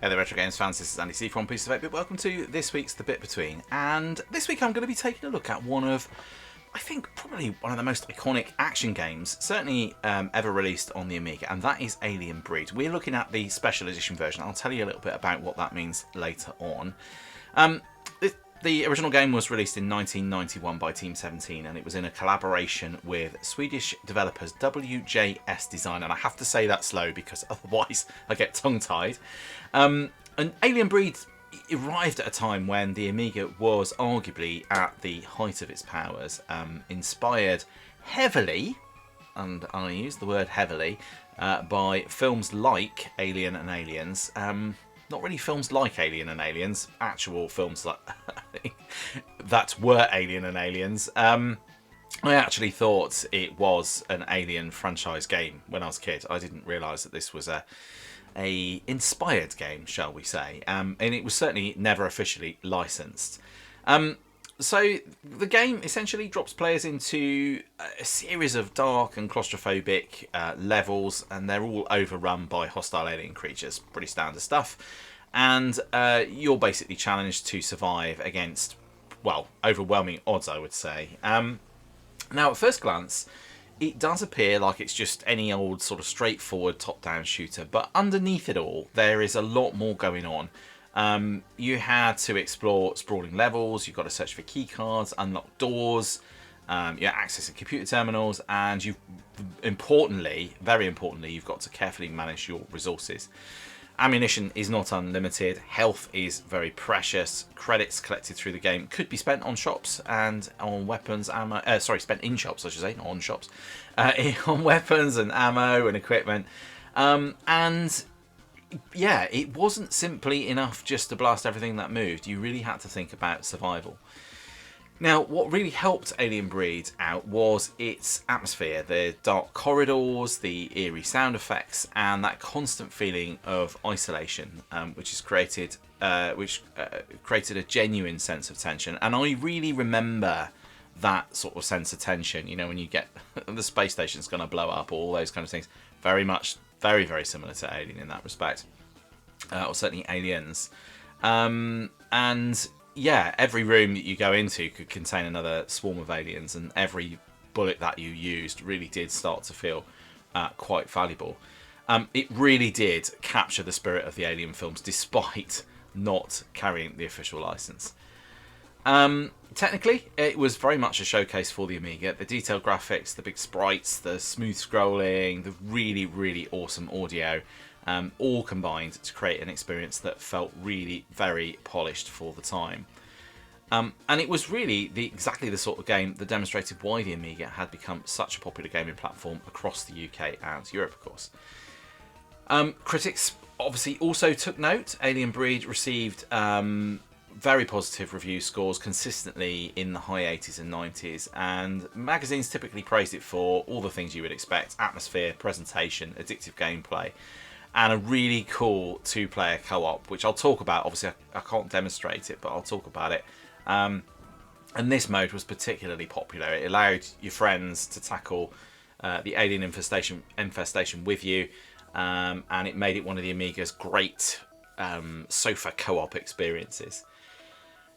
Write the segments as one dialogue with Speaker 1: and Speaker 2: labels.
Speaker 1: Hey there, Retro Games fans, this is Andy C from Piece of 8-Bit. Welcome to this week's The Bit Between. And this week I'm going to be taking a look at one of, I think, probably one of the most iconic action games, certainly ever released on the Amiga, and that is Alien Breed. We're looking at the Special Edition version. I'll tell you a little bit about what that means later on. The original game was released in 1991 by Team 17, and it was in a collaboration with Swedish developers WJS Design, and I have to say that slow because otherwise I get tongue-tied. And Alien Breed arrived at a time when the Amiga was arguably at the height of its powers, inspired heavily, and I use the word heavily, by films like Alien and Aliens. Not really films like Alien and Aliens, actual films like that were Alien and Aliens. I actually thought it was an Alien franchise game when I was a kid. I didn't realise that this was a inspired game, shall we say, and it was certainly never officially licensed. So the game essentially drops players into a series of dark and claustrophobic levels, and they're all overrun by hostile alien creatures. Pretty standard stuff. And you're basically challenged to survive against, well, overwhelming odds, I would say. Now, at first glance, it does appear like it's just any old sort of straightforward top-down shooter, but underneath it all, there is a lot more going on. You had to explore sprawling levels, you've got to search for key cards, unlock doors, you're accessing computer terminals, and you've, importantly, very importantly, you've got to carefully manage your resources. Ammunition is not unlimited, health is very precious, credits collected through the game could be spent on shops and on weapons, ammo, spent in shops I should say, not on shops, on weapons and ammo and equipment. And yeah, it wasn't simply enough just to blast everything that moved, you really had to think about survival. Now, what really helped Alien Breed out was its atmosphere, the dark corridors, the eerie sound effects, and that constant feeling of isolation, which created a genuine sense of tension. And I really remember that sort of sense of tension, you know, when you get the space station's going to blow up, all those kind of things. Very much, very, very similar to Alien in that respect, or certainly Aliens. And yeah, every room that you go into could contain another swarm of aliens, and every bullet that you used really did start to feel quite valuable. It really did capture the spirit of the Alien films, despite not carrying the official license. Technically, it was very much a showcase for the Amiga. The detailed graphics, the big sprites, the smooth scrolling, the really, really awesome audio, all combined to create an experience that felt really very polished for the time. And it was really exactly the sort of game that demonstrated why the Amiga had become such a popular gaming platform across the UK and Europe, of course. Critics obviously also took note. Alien Breed received very positive review scores consistently in the high 80s and 90s, and magazines typically praised it for all the things you would expect: atmosphere, presentation, addictive gameplay, and a really cool two-player co-op, which I'll talk about. Obviously, I can't demonstrate it, but I'll talk about it. And this mode was particularly popular. It allowed your friends to tackle the alien infestation with you, and it made it one of the Amiga's great sofa co-op experiences.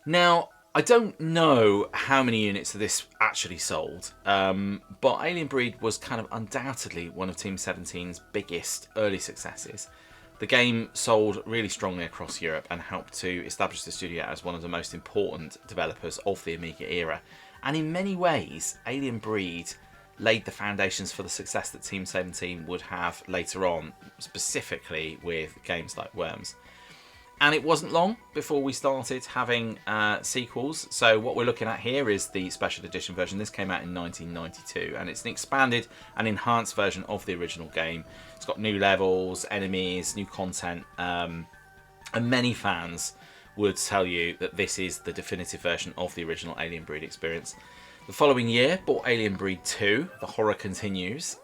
Speaker 1: Now, I don't know how many units of this actually sold, but Alien Breed was kind of undoubtedly one of Team 17's biggest early successes. The game sold really strongly across Europe and helped to establish the studio as one of the most important developers of the Amiga era. And in many ways, Alien Breed laid the foundations for the success that Team 17 would have later on, specifically with games like Worms. And it wasn't long before we started having sequels. So what we're looking at here is the Special Edition version. This came out in 1992, and it's an expanded and enhanced version of the original game. It's got new levels, enemies, new content, and many fans would tell you that this is the definitive version of the original Alien Breed experience. The following year brought Alien Breed 2, The Horror Continues,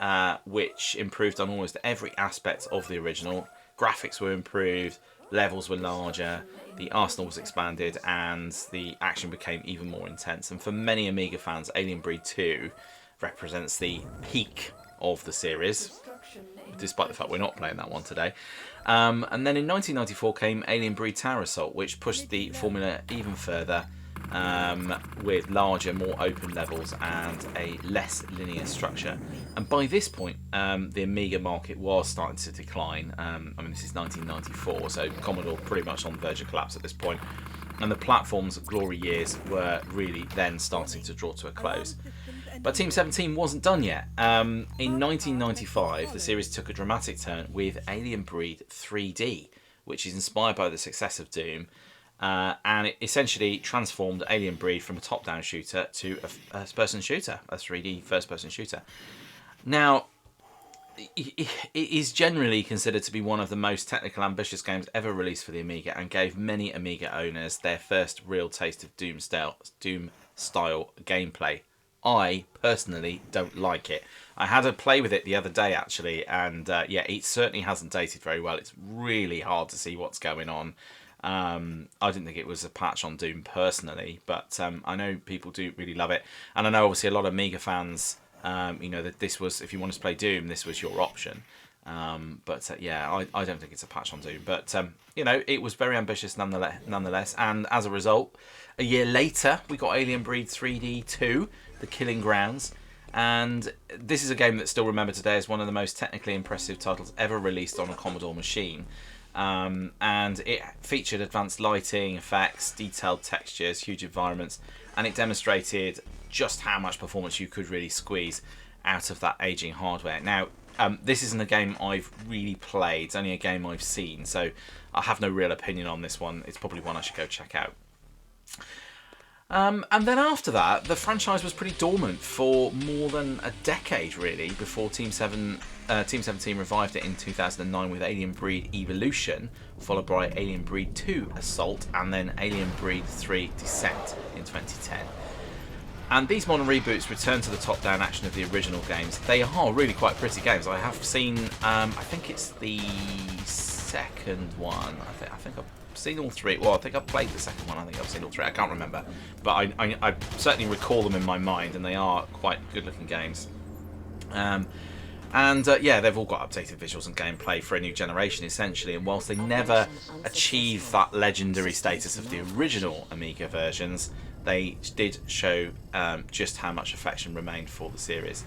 Speaker 1: which improved on almost every aspect of the original. Graphics were improved, levels were larger, the arsenal was expanded, and the action became even more intense. And for many Amiga fans, Alien Breed 2 represents the peak of the series. despite the fact we're not playing that one today. And then in 1994 came Alien Breed Tower Assault, which pushed the formula even further, with larger, more open levels and a less linear structure. And by this point, the Amiga market was starting to decline. I mean, this is 1994, so Commodore pretty much on the verge of collapse at this point. And the platform's glory years were really then starting to draw to a close. But Team 17 wasn't done yet. In 1995, the series took a dramatic turn with Alien Breed 3D, which is inspired by the success of Doom, and it essentially transformed Alien Breed from a top-down shooter to a first-person shooter, a 3D first-person shooter. Now, it is generally considered to be one of the most technical, ambitious games ever released for the Amiga, and gave many Amiga owners their first real taste of Doom-style gameplay. I personally don't like it. I had a play with it the other day actually, and yeah, it certainly hasn't dated very well. It's really hard to see what's going on. I didn't think it was a patch on Doom personally, but I know people do really love it, and I know obviously a lot of Amiga fans, you know, that this was, if you wanted to play Doom, this was your option. Yeah, I don't think it's a patch on Doom, but you know, it was very ambitious nonetheless, and as a result, a year later, we got Alien Breed 3D 2, The Killing Grounds, and this is a game that's still remembered today as one of the most technically impressive titles ever released on a Commodore machine. And it featured advanced lighting, effects, detailed textures, huge environments, and it demonstrated just how much performance you could really squeeze out of that aging hardware. Now, this isn't a game I've really played, it's only a game I've seen, so I have no real opinion on this one. It's probably one I should go check out. And then after that, the franchise was pretty dormant for more than a decade, really, before Team 17 revived it in 2009 with Alien Breed Evolution, followed by Alien Breed 2 Assault, and then Alien Breed 3 Descent in 2010. And these modern reboots return to the top-down action of the original games. They are really quite pretty games. I have seen, I think it's the second one. I think I've seen all three. Well, I think I've played the second one. I think I've seen all three. I can't remember, but I certainly recall them in my mind, and they are quite good-looking games. Yeah, they've all got updated visuals and gameplay for a new generation, essentially. And whilst they never achieve that legendary status of the original Amiga versions, they did show just how much affection remained for the series.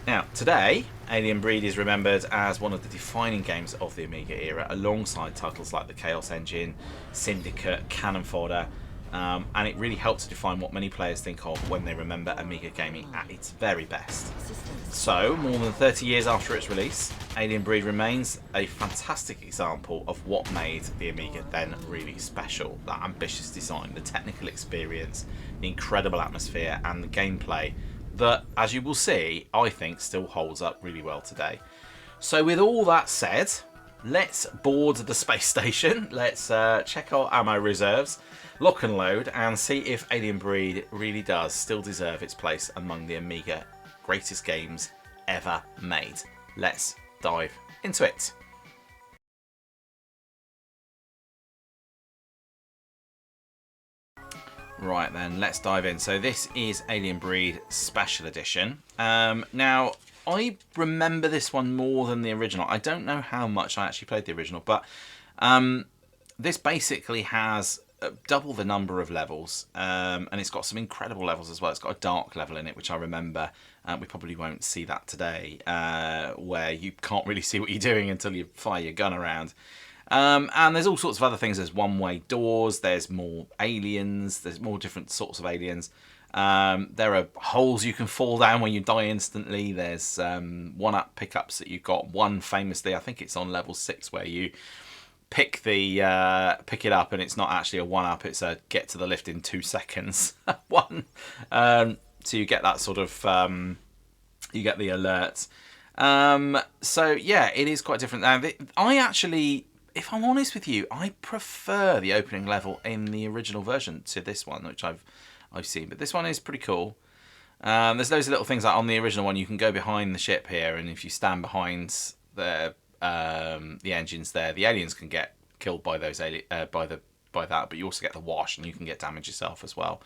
Speaker 1: Now, today, Alien Breed is remembered as one of the defining games of the Amiga era, alongside titles like the Chaos Engine, Syndicate, Cannon Fodder, and it really helped to define what many players think of when they remember Amiga gaming at its very best. So, more than 30 years after its release, Alien Breed remains a fantastic example of what made the Amiga then really special. That ambitious design, the technical experience, the incredible atmosphere, and the gameplay that, as you will see, I think still holds up really well today. So with all that said, let's board the space station, let's check our ammo reserves, lock and load, and see if Alien Breed really does still deserve its place among the Amiga greatest games ever made. Let's dive into it. Right then, let's dive in. So this is Alien Breed Special Edition. Now, I remember this one more than the original. I don't know how much I actually played the original, but this basically has double the number of levels, and it's got some incredible levels as well. It's got a dark level in it, which I remember. We probably won't see that today, where you can't really see what you're doing until you fire your gun around. And there's all sorts of other things. There's one-way doors, there's more aliens, there's more different sorts of aliens. There are holes you can fall down when you die instantly. There's one-up pickups that you've got. One famously, I think it's on level 6, where you pick it up and it's not actually a one-up, it's a get to the lift in 2 seconds one. So you get that sort of, you get the alert. So yeah, it is quite different. Now, I actually, if I'm honest with you, I prefer the opening level in the original version to this one, which I've seen. But this one is pretty cool. There's loads of little things like on the original one. You can go behind the ship here, and if you stand behind the engines there, the aliens can get killed by those by that. But you also get the wash, and you can get damage yourself as well,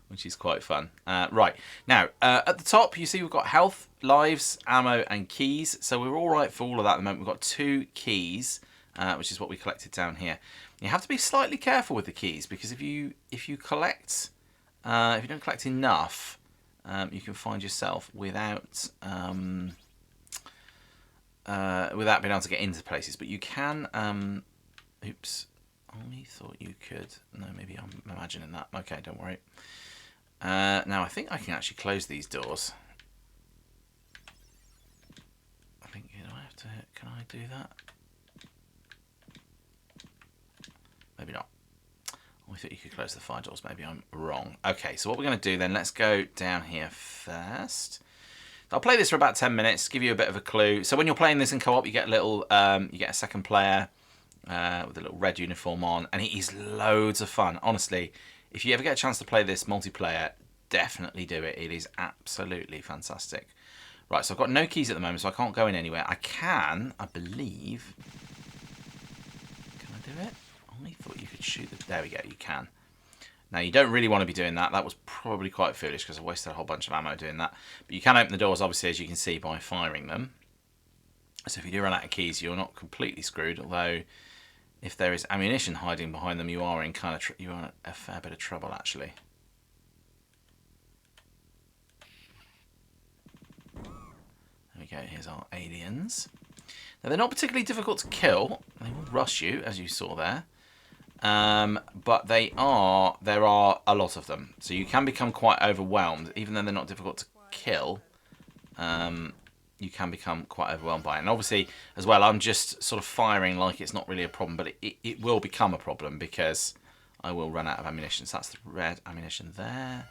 Speaker 1: which is quite fun. Right, now, at the top, you see we've got health, lives, ammo, and keys. So we're all right for all of that at the moment. We've got 2 keys, which is what we collected down here. You have to be slightly careful with the keys, because if you collect, if you don't collect enough, you can find yourself without without being able to get into places. But you can. Oops. I thought you could. No, maybe I'm imagining that. Okay, don't worry. Now I think I can actually close these doors. I think, do I have to? Can I do that? Maybe not. I thought you could close the fire doors. Maybe I'm wrong. Okay, so what we're going to do then, let's go down here first. I'll play this for about 10 minutes, give you a bit of a clue. So when you're playing this in co-op, you get a little, you get a second player with a little red uniform on, and it is loads of fun. Honestly, if you ever get a chance to play this multiplayer, definitely do it. It is absolutely fantastic. Right, so I've got no keys at the moment, so I can't go in anywhere. I can, I believe. Can I do it? I thought you could shoot the... There we go, you can. Now, you don't really want to be doing that. That was probably quite foolish because I wasted a whole bunch of ammo doing that. But you can open the doors, obviously, as you can see, by firing them. So if you do run out of keys, you're not completely screwed. Although, if there is ammunition hiding behind them, you are in you are in a fair bit of trouble, actually. There we go. Here's our aliens. Now, they're not particularly difficult to kill. They will rush you, as you saw there. But there are a lot of them, so you can become quite overwhelmed. Even though they're not difficult to kill, you can become quite overwhelmed by it. And obviously, as well, I'm just sort of firing like it's not really a problem, but it will become a problem because I will run out of ammunition. So that's the red ammunition there.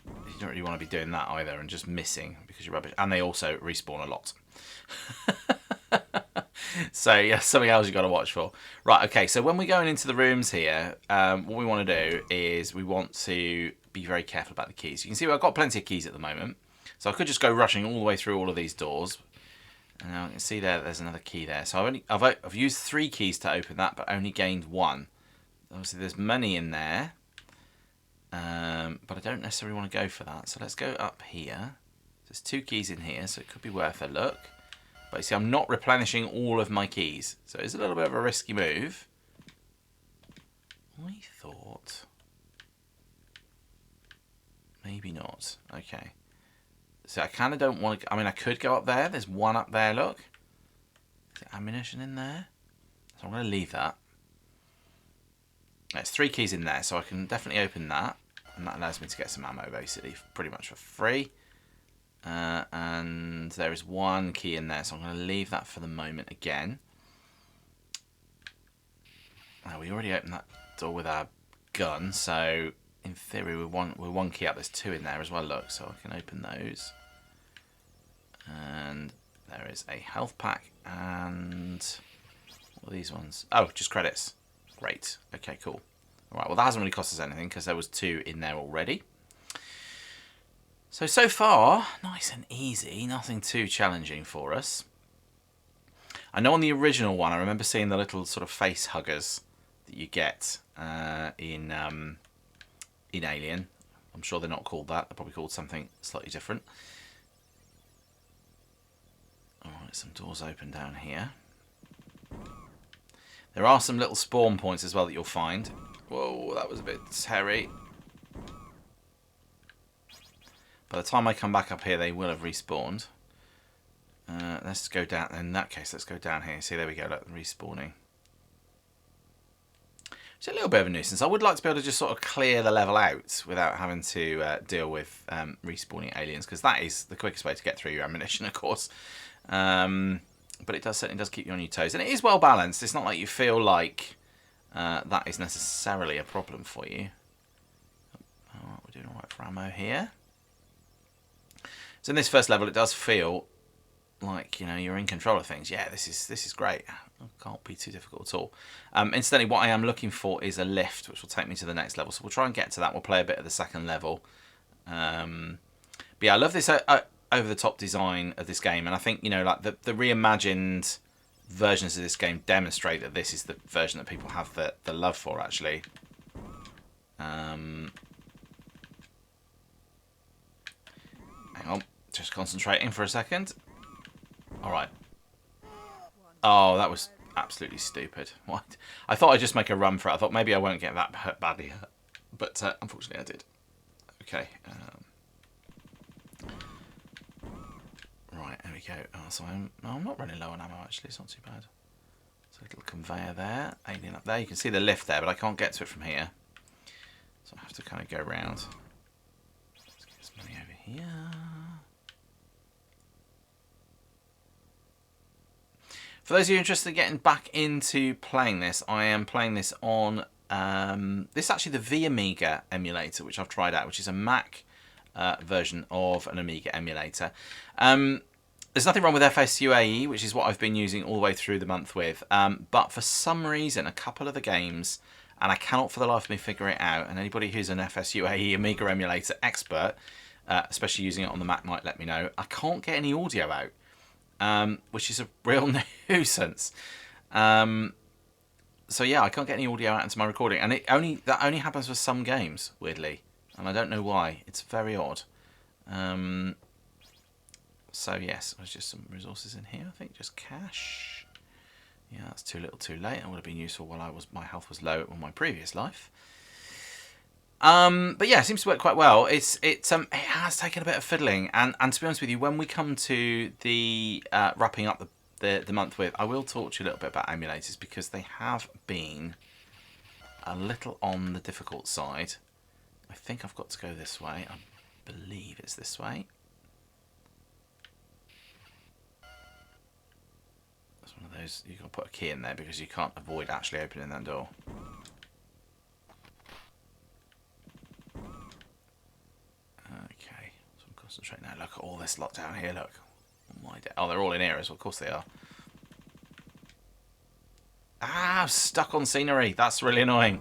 Speaker 1: You don't really want to be doing that either and just missing because you're rubbish. And they also respawn a lot. So yeah, something else you've got to watch for. Right, okay, so when we're going into the rooms here, what we want to do is we want to be very careful about the keys. You can see I've got plenty of keys at the moment. So I could just go rushing all the way through all of these doors. And now you can see there's another key there. So I've used 3 keys to open that, but only gained 1. Obviously there's money in there. But I don't necessarily want to go for that. So let's go up here. There's 2 keys in here, so it could be worth a look. But you see, I'm not replenishing all of my keys. So it's a little bit of a risky move. I thought... Maybe not. Okay. So I kind of don't want to... I mean, I could go up there. There's 1 up there, look. Is there ammunition in there? So I'm going to leave that. There's 3 keys in there, so I can definitely open that. And that allows me to get some ammo, basically, pretty much for free. And there is 1 key in there, so I'm going to leave that for the moment again. Now, we already opened that door with our gun, so in theory we're one key up. There's 2 in there as well, look, so I can open those. And there is a health pack, and what are these ones? Oh, just credits. Great. Okay, cool. Alright, well that hasn't really cost us anything because there was 2 in there already. So far, nice and easy, nothing too challenging for us. I know on the original one, I remember seeing the little sort of face huggers that you get in Alien. I'm sure they're not called that, they're probably called something slightly different. Alright, some doors open down here. There are some little spawn points as well that you'll find. Whoa, that was a bit hairy. By the time I come back up here, they will have respawned. Let's go down. In that case, let's go down here. See, there we go. Look, respawning. It's a little bit of a nuisance. I would like to be able to just sort of clear the level out without having to deal with respawning aliens, because that is the quickest way to get through your ammunition, of course. But it certainly does keep you on your toes, and it is well balanced. It's not like you feel like that is necessarily a problem for you. Oh, we're doing all right for ammo here. So in this first level, it does feel like, you know, you're in control of things. Yeah, this is great. It can't be too difficult at all. Incidentally, what I am looking for is a lift, which will take me to the next level. So we'll try and get to that. We'll play a bit of the second level. But yeah, I love this over-the-top design of this game, and I think, you know, like the reimagined versions of this game demonstrate that this is the version that people have the love for, actually. Hang on, just concentrating for a second. Alright. Oh, that was absolutely stupid. What? I thought I'd just make a run for it. I thought maybe I won't get that hurt badly hurt. But unfortunately I did. Okay. Right, there we go. Oh, so I'm not running low on ammo, actually. It's not too bad. So a little conveyor there. Alien up there. You can see the lift there, but I can't get to it from here. So I have to kind of go around. Let's get this money over here. For those of you interested in getting back into playing this, I am playing this on this is actually the Amiga emulator, which I've tried out, which is a Mac version of an Amiga emulator. There's nothing wrong with FSUAE, which is what I've been using all the way through the month with. But for some reason, a couple of the games, and I cannot for the life of me figure it out, and anybody who's an FSUAE Amiga emulator expert, especially using it on the Mac, might let me know, I can't get any audio out. Which is a real nuisance. So yeah, I can't get any audio out into my recording, and that only happens for some games, weirdly, and I don't know why. It's very odd. So yes, there's just some resources in here. I think just cash. Yeah, that's too little, too late. That would have been useful while my health was low on my previous life. But yeah, it seems to work quite well. It has taken a bit of fiddling, and to be honest with you, when we come to the wrapping up the month with, I will talk to you a little bit about emulators, because they have been a little on the difficult side. I think I've got to go this way. I believe it's this way. That's one of those, you've got to put a key in there because you can't avoid actually opening that door. Okay, so I'm concentrating now. Look at all this lot down here, look. Oh, they're all in here as well, of course they are. Ah, I'm stuck on scenery. That's really annoying.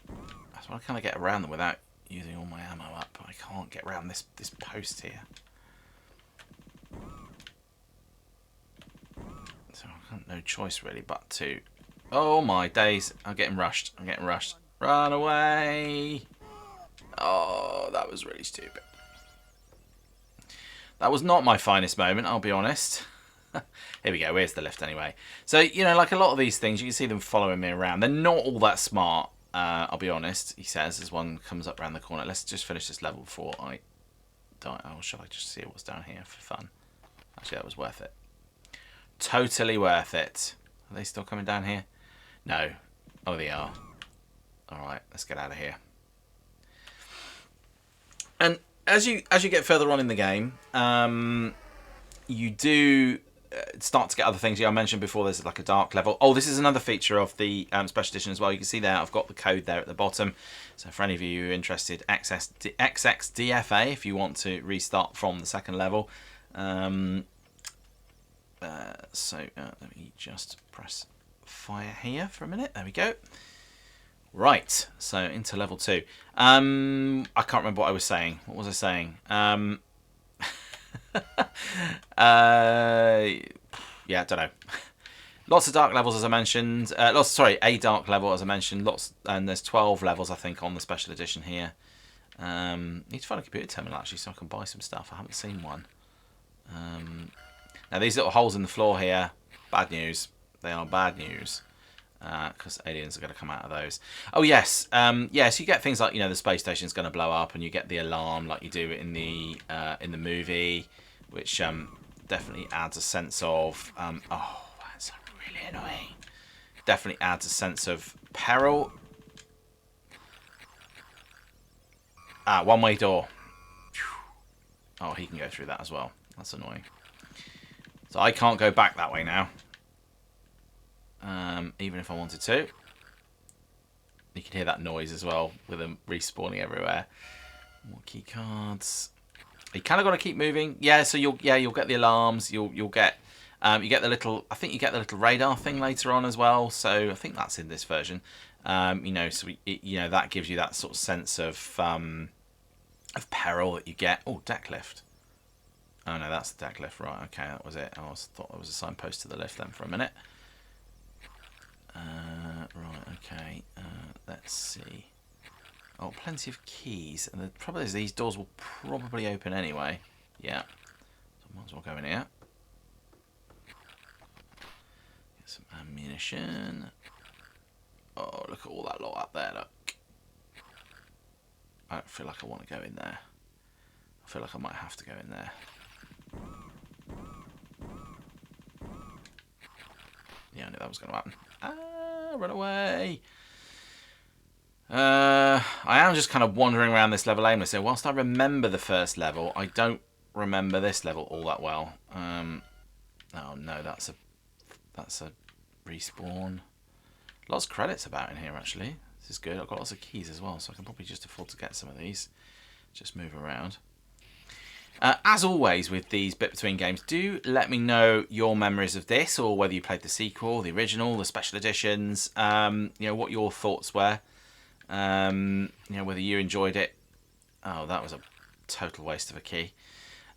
Speaker 1: I just want to kind of get around them without using all my ammo up, but I can't get around this post here. So I've got no choice really but to... Oh my days, I'm getting rushed. I'm getting rushed. Run away! Oh, that was really stupid. That was not my finest moment, I'll be honest. Here we go, where's the lift anyway? So, you know, like a lot of these things, you can see them following me around. They're not all that smart, I'll be honest, he says, as one comes up around the corner. Let's just finish this level before I die. Oh, shall I just see what's down here for fun? Actually, that was worth it. Totally worth it. Are they still coming down here? No. Oh, they are. Alright, let's get out of here. And as you get further on in the game, you do start to get other things. Yeah, I mentioned before there's like a dark level. Oh, this is another feature of the special edition as well. You can see there I've got the code there at the bottom. So for any of you who are interested, XXDFA if you want to restart from the second level. Let me just press fire here for a minute. There we go. Right, so into level 2. I can't remember what I was saying. What was I saying? Yeah, I don't know. Lots of dark levels, as I mentioned. A dark level, as I mentioned. And there's 12 levels, I think, on the special edition here. Need to find a computer terminal actually, so I can buy some stuff. I haven't seen one. Now these little holes in the floor here, bad news. They are bad news. Because aliens are going to come out of those. Oh yes, yes. You get things like, you know, the space station's going to blow up, and you get the alarm like you do in the movie, which definitely adds a sense of oh, that's really annoying. Definitely adds a sense of peril. Ah, one-way door. Oh, he can go through that as well. That's annoying. So I can't go back that way now. Even if I wanted to. You can hear that noise as well with them respawning everywhere. More key cards. You kind of got to keep moving. Yeah, so you'll get the alarms. You'll get you get the little, I think you get the little radar thing later on as well. So I think that's in this version. You know, so you know, that gives you that sort of sense of peril that you get. Oh, deck lift. Oh no, that's the deck lift. Right, okay, that was it. I thought there was a signpost to the lift then for a minute. Right, okay. Let's see. Oh, plenty of keys. And the problem is these doors will probably open anyway. Yeah. So might as well go in here. Get some ammunition. Oh, look at all that lot up there, look. I don't feel like I want to go in there. I feel like I might have to go in there. Yeah, I knew that was going to happen. Ah, run away! I am just kind of wandering around this level aimlessly. Whilst I remember the first level, I don't remember this level all that well. Oh no, that's a respawn. Lots of credits about in here actually. This is good. I've got lots of keys as well, so I can probably just afford to get some of these. Just move around. As always with these bit between games, do let me know your memories of this, or whether you played the sequel, the original, the special editions. You know what your thoughts were. You know whether you enjoyed it. Oh, that was a total waste of a key.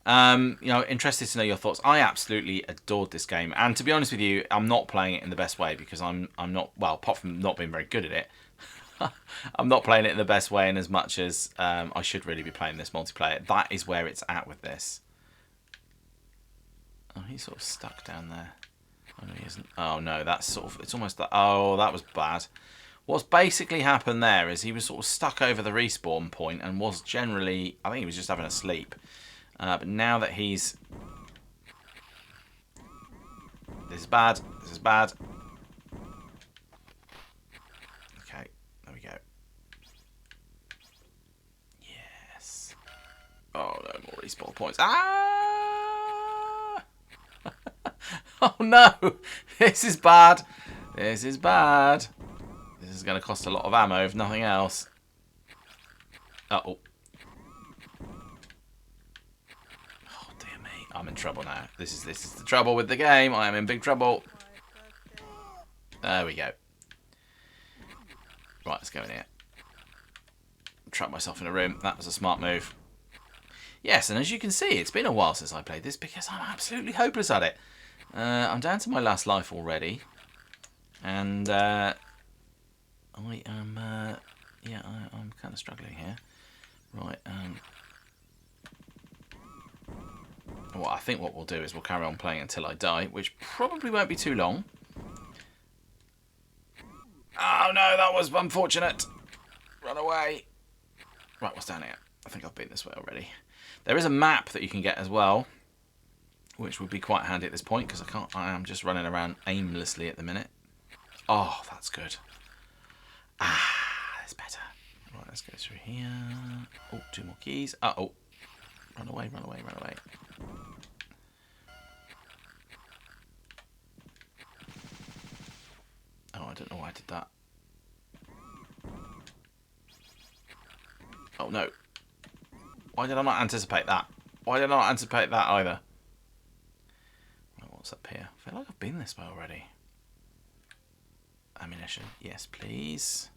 Speaker 1: You know, interested to know your thoughts. I absolutely adored this game, and to be honest with you, I'm not playing it in the best way because I'm not, well, apart from not being very good at it. I'm not playing it in the best way, in as much as I should really be playing this multiplayer. That is where it's at with this. Oh, he's sort of stuck down there. Oh no, he isn't. Oh no, that's sort of, it's almost like, oh, that was bad. What's basically happened there is he was sort of stuck over the respawn point and was generally, I think he was just having a sleep. But now that he's... This is bad. This is bad. Okay, there we go. Yes. Oh, no more respawn points. Ah! Oh, no! This is bad. This is bad. This is going to cost a lot of ammo, if nothing else. Uh-oh. I'm in trouble now. This is the trouble with the game. I am in big trouble. There we go. Right, let's go in here. Trap myself in a room. That was a smart move. Yes, and as you can see, it's been a while since I played this because I'm absolutely hopeless at it. I'm down to my last life already, and I am. Yeah, I'm kind of struggling here. Right. Well, I think what we'll do is we'll carry on playing until I die, which probably won't be too long. Oh no, that was unfortunate. Run away. Right, what's down here? I think I've been this way already. There is a map that you can get as well, which would be quite handy at this point because I am just running around aimlessly at the minute. Oh, that's good. Ah, that's better. Right, let's go through here. Oh, 2 more keys. Uh-oh. Run away, run away, run away. Oh, I don't know why I did that. Oh, no. Why did I not anticipate that? Why did I not anticipate that either? Right, what's up here? I feel like I've been this way already. Ammunition. Yes, please.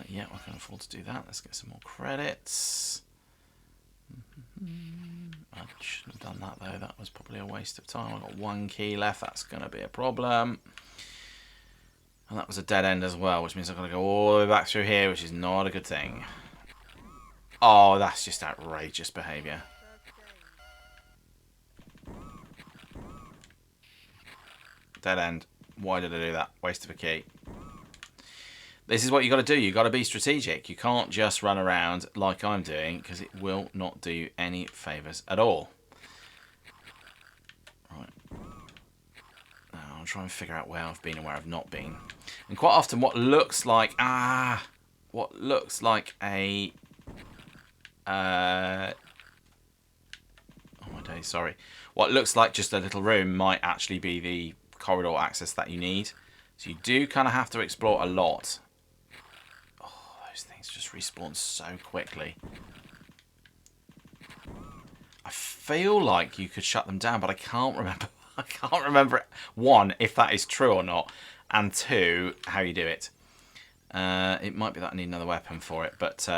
Speaker 1: Yeah, I can afford to do that. Let's get some more credits. I shouldn't have done that though. That was probably a waste of time. I've got 1 key left. That's going to be a problem. And that was a dead end as well, which means I've got to go all the way back through here, which is not a good thing. Oh, that's just outrageous behaviour. Dead end. Why did I do that? Waste of a key. This is what you got to do. You got to be strategic. You can't just run around like I'm doing because it will not do any favours at all. Right. Now I'll try and figure out where I've been and where I've not been. And quite often, what looks like a oh my days, sorry. What looks like just a little room might actually be the corridor access that you need. So you do kind of have to explore a lot. Those things just respawn so quickly. I feel like you could shut them down, but I can't remember. I can't remember, 1, if that is true or not, and 2, how you do it. It might be that I need another weapon for it, but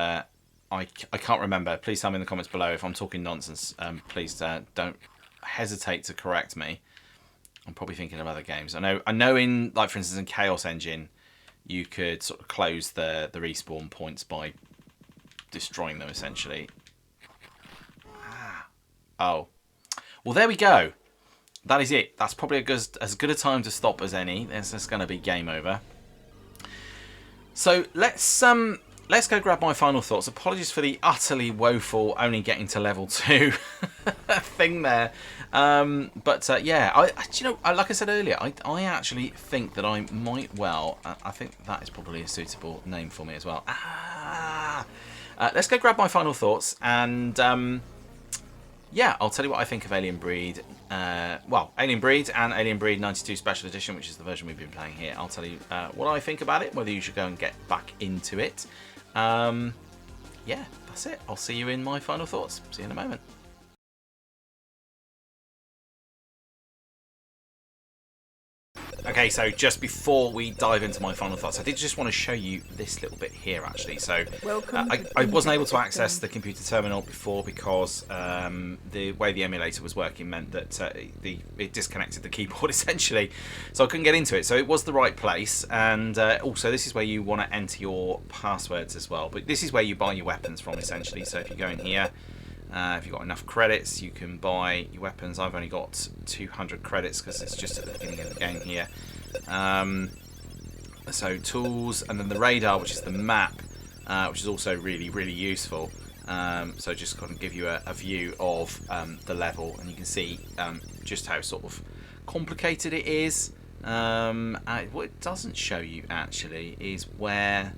Speaker 1: I can't remember. Please tell me in the comments below if I'm talking nonsense. Please don't hesitate to correct me. I'm probably thinking of other games. I know in, like, for instance, in Chaos Engine, you could sort of close the respawn points by destroying them, essentially. Oh. Well, there we go. That is it. That's probably as good a time to stop as any. This is going to be game over. So let's go grab my final thoughts. Apologies for the utterly woeful only getting to level 2 thing there. Yeah, you know, like I said earlier, I actually think that I might well. I think that is probably a suitable name for me as well. Let's go grab my final thoughts, and yeah, I'll tell you what I think of Alien Breed. Well, Alien Breed and Alien Breed 92 Special Edition, which is the version we've been playing here. I'll tell you what I think about it, whether you should go and get back into it. Yeah, that's it. I'll see you in my final thoughts. See you in a moment. Okay, so just before we dive into my final thoughts, I did just want to show you this little bit here, actually. So I wasn't able to access the computer terminal before because the way the emulator was working meant that it disconnected the keyboard, essentially. So I couldn't get into it. So it was the right place. And also, this is where you want to enter your passwords as well. But this is where you buy your weapons from, essentially. So if you go in here, if you've got enough credits, you can buy your weapons. I've only got 200 credits because it's just at the beginning of the game here. So tools, and then the radar, which is the map, which is also really, really useful. So just kind of give you a view of the level, and you can see just how sort of complicated it is. What it doesn't show you actually is where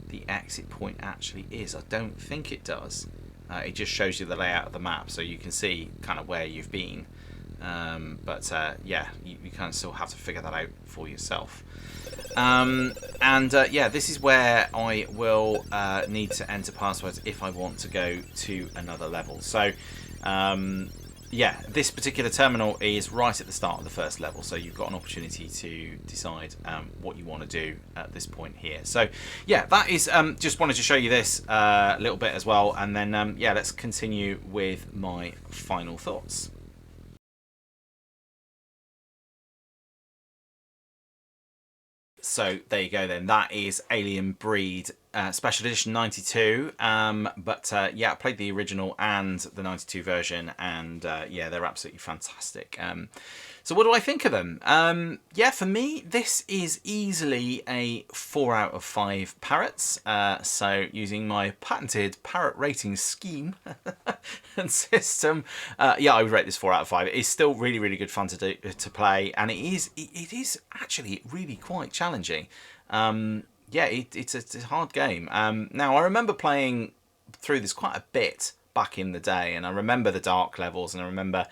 Speaker 1: the exit point actually is. I don't think it does. It just shows you the layout of the map, so you can see kind of where you've been. Yeah, you kind of still have to figure that out for yourself. Yeah, this is where I will need to enter passwords if I want to go to another level. So yeah, this particular terminal is right at the start of the first level, so you've got an opportunity to decide what you want to do at this point here. So yeah, that is just wanted to show you this little bit as well, and then yeah, let's continue with my final thoughts. So there you go then. That is Alien Breed Special Edition 92. Yeah, I played the original and the 92 version, and yeah, they're absolutely fantastic. So what do I think of them? Yeah, for me, this is easily a 4 out of 5 parrots. So using my patented parrot rating scheme and system, yeah, I would rate this 4 out of 5. It is still really, really good fun to play, and it is actually really quite challenging. Yeah, it's a hard game. Now, I remember playing through this quite a bit back in the day, and I remember the dark levels, and I remember,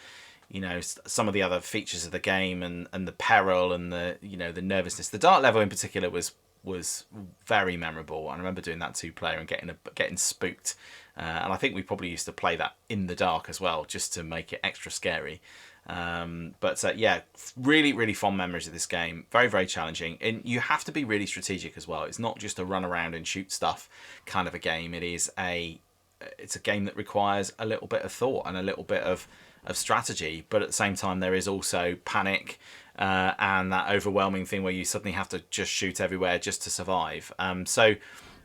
Speaker 1: you know, some of the other features of the game, and the peril, and the, you know, the nervousness. The dark level in particular was very memorable. I remember doing that 2-player and getting spooked, and I think we probably used to play that in the dark as well, just to make it extra scary. Yeah, really, really fond memories of this game. Very, very challenging, and you have to be really strategic as well. It's not just a run around and shoot stuff kind of a game. It's a game that requires a little bit of thought and a little bit of strategy, but at the same time there is also panic and that overwhelming thing where you suddenly have to just shoot everywhere just to survive. So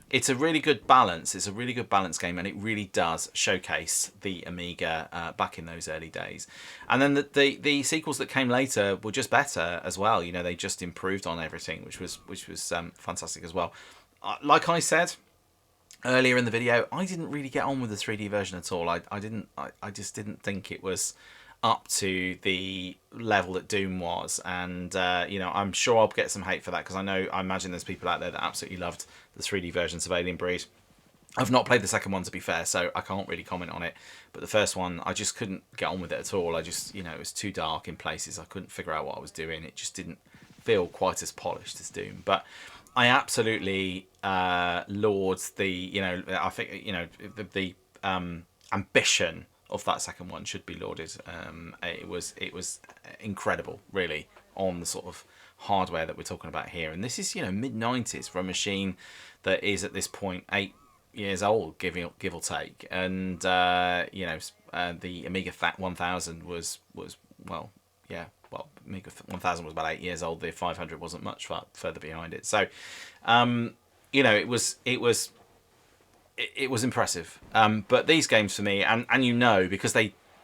Speaker 1: it's a really good balance. It's a really good balance game, and it really does showcase the Amiga back in those early days. And then the sequels that came later were just better as well. You know, they just improved on everything, which was fantastic as well. Like I said earlier in the video, I didn't really get on with the 3D version at all. I just didn't think it was up to the level that Doom was, and you know, I'm sure I'll get some hate for that, because I imagine there's people out there that absolutely loved the 3D versions of Alien Breed. I've not played the second one, to be fair, so I can't really comment on it, but the first one, I just couldn't get on with it at all. I just, you know, it was too dark in places. I couldn't figure out what I was doing. It just didn't feel quite as polished as Doom. But I absolutely laud the, you know, I think, you know, the ambition of that second one should be lauded. It was incredible, really, on the sort of hardware that we're talking about here. And this is, you know, mid-90s for a machine that is at this point 8 years old, give or take, and you know, the Amiga 1000 was well, yeah, well, Amiga 1000 was about 8 years old. The 500 wasn't much further behind it. So, you know, it was impressive. But these games for me, and you know, because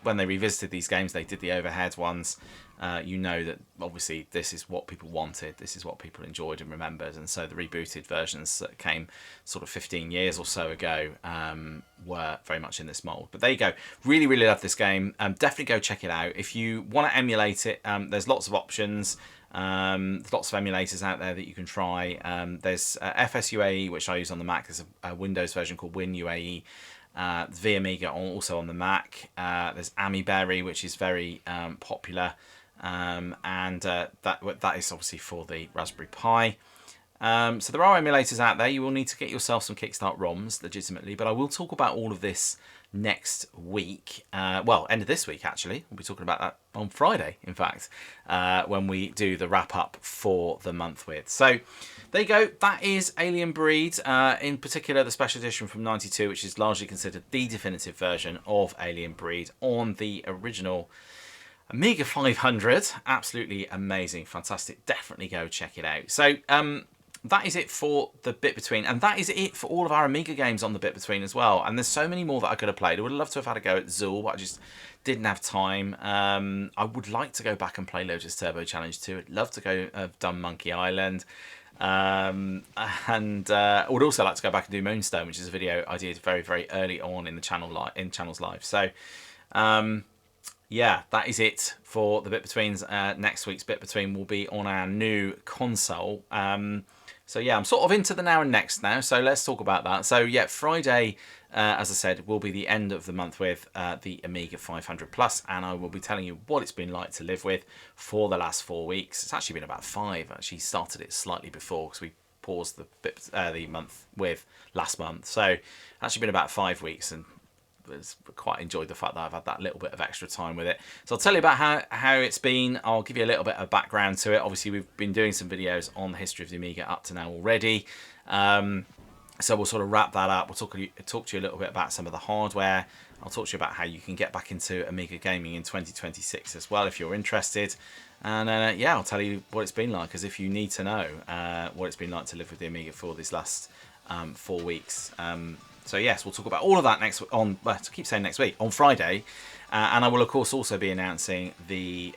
Speaker 1: when they revisited these games, they did the overhead ones. You know that obviously this is what people wanted, this is what people enjoyed and remembered, and so the rebooted versions that came sort of 15 years or so ago were very much in this mould. But there you go, really love this game. Definitely go check it out. If you want to emulate it, there's lots of options. There's lots of emulators out there that you can try. There's FSUAE, which I use on the Mac. There's a Windows version called WinUAE. The Amiga also on the Mac. There's Amiberry, which is very popular, and that is obviously for the Raspberry Pi. So there are emulators out there. You will need to get yourself some Kickstart ROMs legitimately, but I will talk about all of this next week. Well, end of this week actually. We'll be talking about that on Friday, in fact, when we do the wrap up for the month with. So there you go. That is Alien Breed, in particular the special edition from '92, which is largely considered the definitive version of Alien Breed on the original Amiga 500. Absolutely amazing, fantastic. Definitely go check it out. So that is it for the Bit Between, and that is it for all of our Amiga games on the Bit Between as well. And there's so many more that I could have played. I would have loved to have had a go at Zool, but I just didn't have time. I would like to go back and play Lotus Turbo Challenge 2. I'd love to go have done Monkey Island. And I would also like to go back and do Moonstone, which is a video I did very early on in the channel Channels Live. So yeah, that is it for the Bit Betweens. Next week's Bit Between will be on our new console. So yeah, I'm sort of into the now and next now, so let's talk about that. So yeah, Friday, as I said, will be the end of the month with the Amiga 500 Plus, and I will be telling you what it's been like to live with for the last 4 weeks. It's actually been about 5. Actually started it slightly before because we paused the month with last month. So actually been about 5 weeks, and quite enjoyed the fact that I've had that little bit of extra time with it. So I'll tell you about how it's been. I'll give you a little bit of background to it. Obviously we've been doing some videos on the history of the Amiga up to now already, so we'll sort of wrap that up. We'll talk to you a little bit about some of the hardware. I'll talk to you about how you can get back into Amiga gaming in 2026 as well if you're interested. And yeah, I'll tell you what it's been like, as if you need to know what it's been like to live with the Amiga for these last 4 weeks. So yes, we'll talk about all of that next on. Well, I keep saying next week, on Friday, and I will of course also be announcing the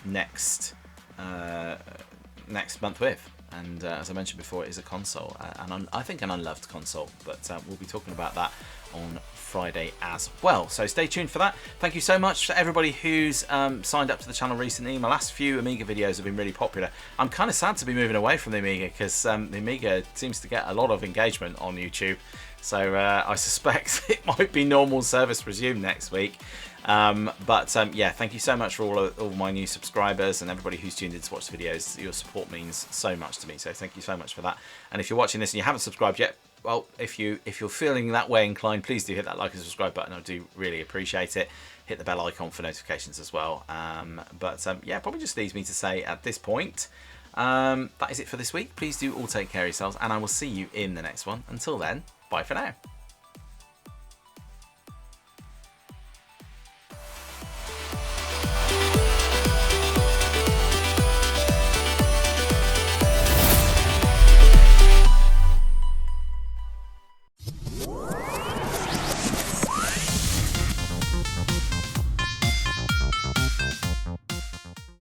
Speaker 1: next month with. And as I mentioned before, it is a console, and I think an unloved console. But we'll be talking about that on Friday as well. So stay tuned for that. Thank you so much to everybody who's signed up to the channel recently. My last few Amiga videos have been really popular. I'm kind of sad to be moving away from the Amiga because the Amiga seems to get a lot of engagement on YouTube. So I suspect it might be normal service resumed next week. Yeah, thank you so much for all my new subscribers and everybody who's tuned in to watch the videos. Your support means so much to me, so thank you so much for that. And if you're watching this and you haven't subscribed yet, well, if you're feeling that way inclined, please do hit that like and subscribe button. I do really appreciate it. Hit the bell icon for notifications as well. Yeah, probably just leaves me to say at this point, that is it for this week. Please do all take care of yourselves, and I will see you in the next one. Until then, bye for now.